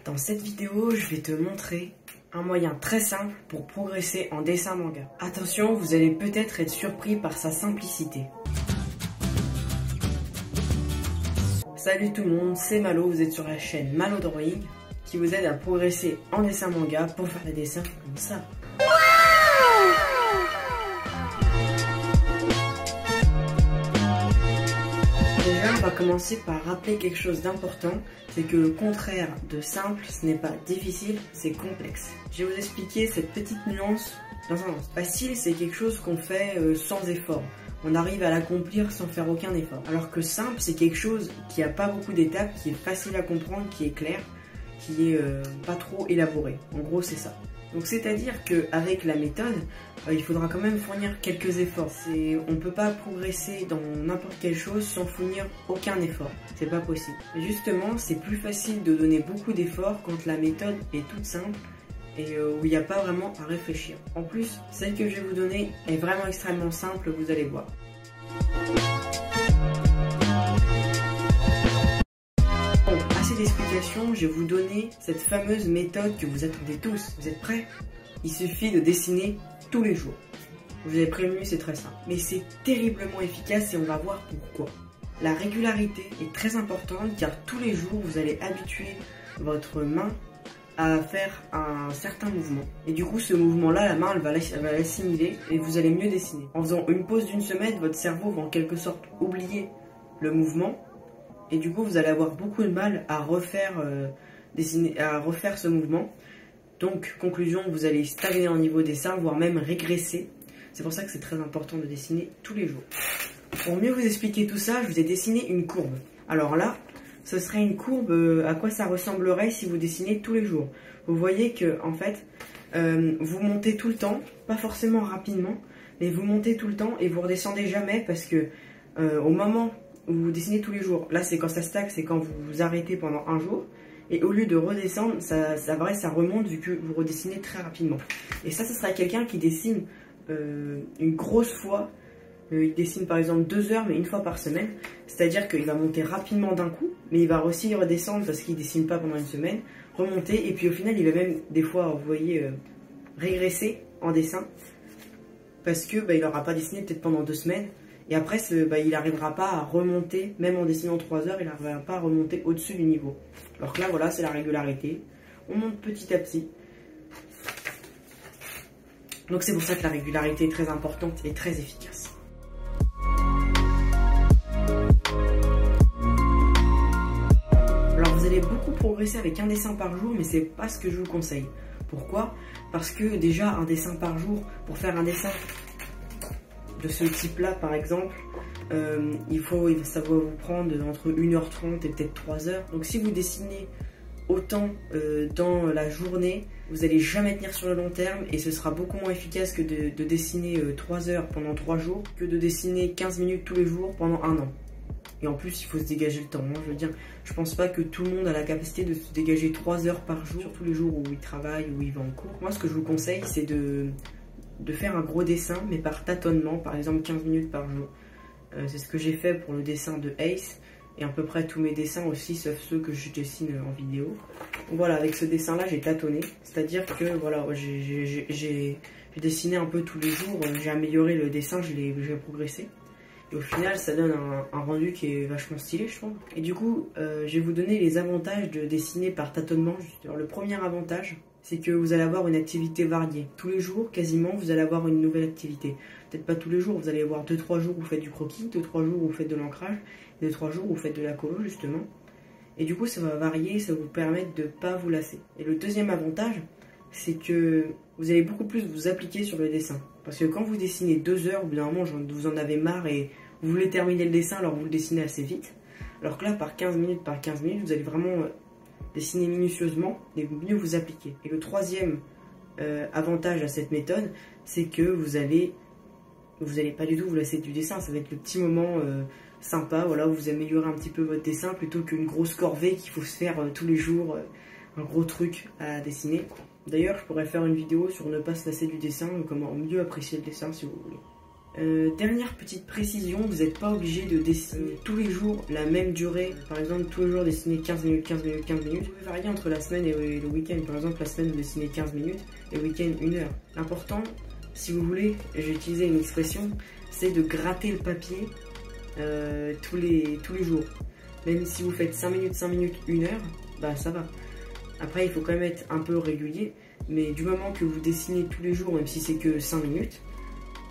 Dans cette vidéo, je vais te montrer un moyen très simple pour progresser en dessin manga. Attention, vous allez peut-être être surpris par sa simplicité. Salut tout le monde, c'est Malo, vous êtes sur la chaîne Malo Drawing qui vous aide à progresser en dessin manga pour faire des dessins comme ça. Déjà, on va commencer par rappeler quelque chose d'important, c'est que le contraire de simple, ce n'est pas difficile, c'est complexe. Je vais vous expliquer cette petite nuance dans un instant. Facile, c'est quelque chose qu'on fait sans effort. On arrive à l'accomplir sans faire aucun effort. Alors que simple, c'est quelque chose qui n'a pas beaucoup d'étapes, qui est facile à comprendre, qui est clair, qui est pas trop élaboré. En gros, c'est ça. Donc c'est-à-dire qu'avec la méthode, il faudra quand même fournir quelques efforts. On ne peut pas progresser dans n'importe quelle chose sans fournir aucun effort. C'est pas possible. Et justement, c'est plus facile de donner beaucoup d'efforts quand la méthode est toute simple et où il n'y a pas vraiment à réfléchir. En plus, celle que je vais vous donner est vraiment extrêmement simple, vous allez voir. Bon, assez d'explications, je vais vous donner cette fameuse méthode que vous attendez tous. Vous êtes prêts? Il suffit de dessiner tous les jours. Vous avez prévenu, c'est très simple. Mais c'est terriblement efficace et on va voir pourquoi. La régularité est très importante car tous les jours, vous allez habituer votre main à faire un certain mouvement. Et du coup, ce mouvement-là, la main, elle va l'assimiler et vous allez mieux dessiner. En faisant une pause d'une semaine, votre cerveau va en quelque sorte oublier le mouvement. Et du coup, vous allez avoir beaucoup de mal à refaire ce mouvement. Donc, conclusion, vous allez stagner en niveau dessin, voire même régresser. C'est pour ça que c'est très important de dessiner tous les jours. Pour mieux vous expliquer tout ça, je vous ai dessiné une courbe. Alors là, ce serait une courbe, à quoi ça ressemblerait si vous dessinez tous les jours. Vous voyez que, en fait, vous montez tout le temps, pas forcément rapidement, mais vous montez tout le temps et vous redescendez jamais parce que au moment où vous dessinez tous les jours, là c'est quand ça stack, c'est quand vous vous arrêtez pendant un jour, et au lieu de redescendre, ça remonte vu que vous redessinez très rapidement. Et ça serait quelqu'un qui dessine une grosse fois. Il dessine par exemple 2 heures mais une fois par semaine, c'est-à-dire qu'il va monter rapidement d'un coup, mais il va aussi redescendre parce qu'il ne dessine pas pendant une semaine, remonter, et puis au final il va même des fois, vous voyez, régresser en dessin, parce que il n'aura pas dessiné peut-être pendant 2 semaines, et après il n'arrivera pas à remonter, même en dessinant 3 heures, il n'arrivera pas à remonter au-dessus du niveau. Alors que là voilà, c'est la régularité, on monte petit à petit. Donc c'est pour ça que la régularité est très importante et très efficace. Alors vous allez beaucoup progresser avec un dessin par jour, mais c'est pas ce que je vous conseille. Pourquoi? Parce que déjà un dessin par jour, pour faire un dessin de ce type là par exemple, ça va vous prendre entre 1h30 et peut-être 3h. Donc si vous dessinez autant dans la journée, vous n'allez jamais tenir sur le long terme et ce sera beaucoup moins efficace que de dessiner 3 heures pendant 3 jours que de dessiner 15 minutes tous les jours pendant 1 an. Et en plus, il faut se dégager le temps. Je veux dire, je pense pas que tout le monde a la capacité de se dégager 3 heures par jour, tous les jours où il travaille, où il va en cours. Moi, ce que je vous conseille, c'est de faire un gros dessin, mais par tâtonnement, par exemple 15 minutes par jour. C'est ce que j'ai fait pour le dessin de Ace, et à peu près tous mes dessins aussi, sauf ceux que je dessine en vidéo. Donc voilà, avec ce dessin-là, j'ai tâtonné. C'est-à-dire que voilà, j'ai dessiné un peu tous les jours, j'ai amélioré le dessin, j'ai progressé. Et au final, ça donne un rendu qui est vachement stylé, je trouve. Et du coup, je vais vous donner les avantages de dessiner par tâtonnement. Alors, le premier avantage, c'est que vous allez avoir une activité variée. Tous les jours, quasiment, vous allez avoir une nouvelle activité. Peut-être pas tous les jours, vous allez avoir 2-3 jours où vous faites du croquis, 2-3 jours où vous faites de l'ancrage, 2-3 jours où vous faites de la colo, justement. Et du coup, ça va varier, ça va vous permettre de ne pas vous lasser. Et le deuxième avantage, c'est que vous allez beaucoup plus vous appliquer sur le dessin. Parce que quand vous dessinez 2 heures, au bout d'un moment, vous en avez marre et vous voulez terminer le dessin, alors vous le dessinez assez vite. Alors que là, par 15 minutes, vous allez vraiment dessiner minutieusement et mieux vous appliquer. Et le troisième avantage à cette méthode, c'est que vous allez pas du tout vous lasser du dessin. Ça va être le petit moment sympa, voilà, où vous améliorez un petit peu votre dessin plutôt qu'une grosse corvée qu'il faut se faire tous les jours, un gros truc à dessiner. D'ailleurs, je pourrais faire une vidéo sur ne pas se lasser du dessin, comment mieux apprécier le dessin si vous voulez. Dernière petite précision, vous n'êtes pas obligé de dessiner tous les jours la même durée. Par exemple, tous les jours dessiner 15 minutes, 15 minutes, 15 minutes. Vous pouvez varier entre la semaine et le week-end. Par exemple, la semaine, vous dessinez 15 minutes et le week-end, 1 heure. L'important, si vous voulez, j'ai utilisé une expression, c'est de gratter le papier tous les jours. Même si vous faites 5 minutes, 1 heure, bah ça va. Après, il faut quand même être un peu régulier. Mais du moment que vous dessinez tous les jours, même si c'est que 5 minutes,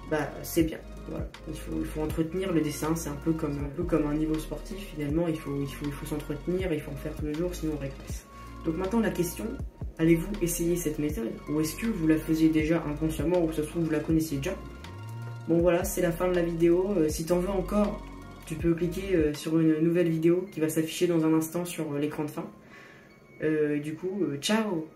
bah c'est bien. Voilà. Il faut entretenir le dessin, c'est un peu comme un niveau sportif finalement, il faut s'entretenir, il faut en faire tous les jours, sinon on régresse. Donc maintenant la question, allez-vous essayer cette méthode ou est-ce que vous la faisiez déjà inconsciemment ou que ça se trouve vous la connaissiez déjà? Bon voilà, c'est la fin de la vidéo. Si t'en veux encore, tu peux cliquer sur une nouvelle vidéo qui va s'afficher dans un instant sur l'écran de fin. Du coup, ciao!